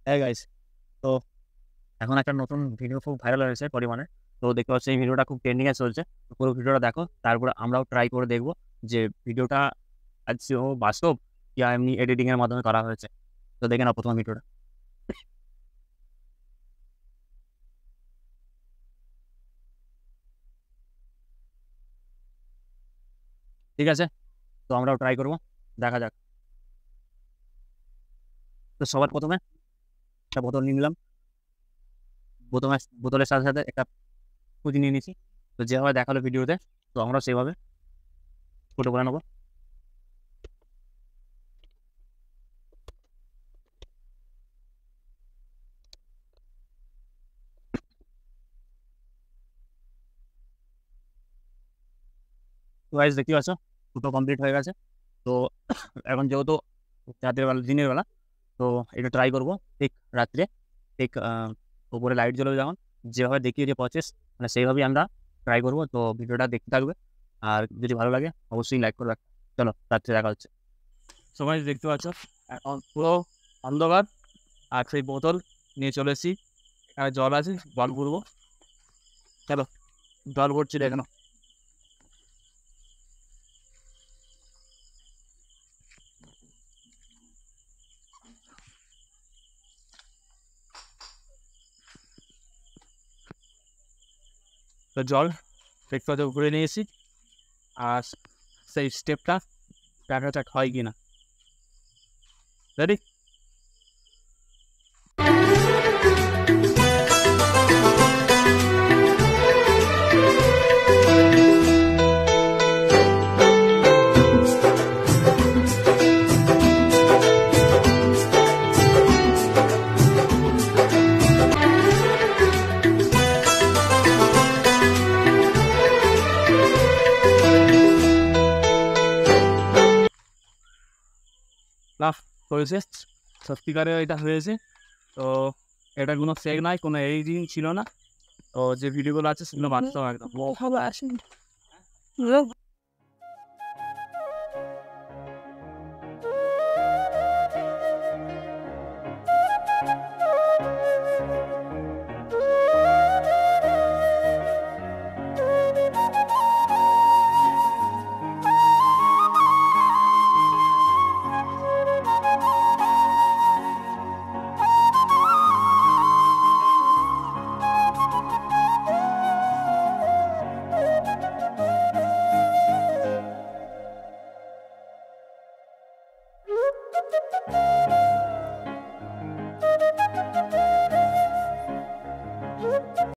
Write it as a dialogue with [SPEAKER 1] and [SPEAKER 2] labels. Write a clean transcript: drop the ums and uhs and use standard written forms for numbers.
[SPEAKER 1] হ্যাঁ গাইস, তো এখন একটা নতুন ভিডিও খুব ভাইরাল হয়েছে পরিমাণে। তো দেখতে পাচ্ছি এই ভিডিওটা খুব ট্রেন্ডিং এ চলছে। তো পুরো ভিডিওটা দেখো, তারপরে আমরাও ট্রাই করে দেখবো যে ভিডিওটা আদৌ বাস্তব ইয়া এমনি এডিটিং এর মাধ্যমে করা হয়েছে। তো দেখে নাও প্রথম ভিডিওটা। ঠিক আছে, তো আমরাও ট্রাই করবো, দেখা যাক। তো সবার প্রথমে একটা বোতল নিয়ে নিলাম। বোতলের সাথে সাথে একটা পুঁজি নিয়ে নিয়েছি। তো যেভাবে দেখালো ভিডিওতে, তো আমরা সেভাবে ফটো করে নেবো। তো গাইস দেখতে পাচ্ছ, ফুটো কমপ্লিট হয়ে গেছে। তো এখন যেহেতু রাতের বেলা, দিনের বেলা, তো এটা ট্রাই করবো ঠিক রাত্রে। ঠিক উপরে লাইট জ্বলবে যখন, যেভাবে দেখিয়ে যে প্রসেস, মানে সেইভাবেই আমরা ট্রাই করবো। তো ভিডিওটা দেখতে থাকবে, আর যদি ভালো লাগে অবশ্যই লাইক করবে। চলো রাত্রে দেখা হচ্ছে। সবাই দেখতে পাচ্ছ এখন পুরো অন্ধকার, আর সেই বোতল নিয়ে চলে এসেছি। এখানে জল আছে, জল ভরবো। চলো, জল ভরছি এখানে। তো জল দেখতে পাচ্ছ উপরে নিয়ে এসেছি, আর সেই স্টেপটা দেখা যাক হয় কি না। রেডি? লাভ হয়েছে, সত্যিকারে এটা হয়েছে। তো এটা কোনো ফেক নয়, কোনো এডিটিং ছিল না। তো যে ভিডিওগুলো আছে সেগুলো বাস্তব একদম।
[SPEAKER 2] ভালো আসেনি।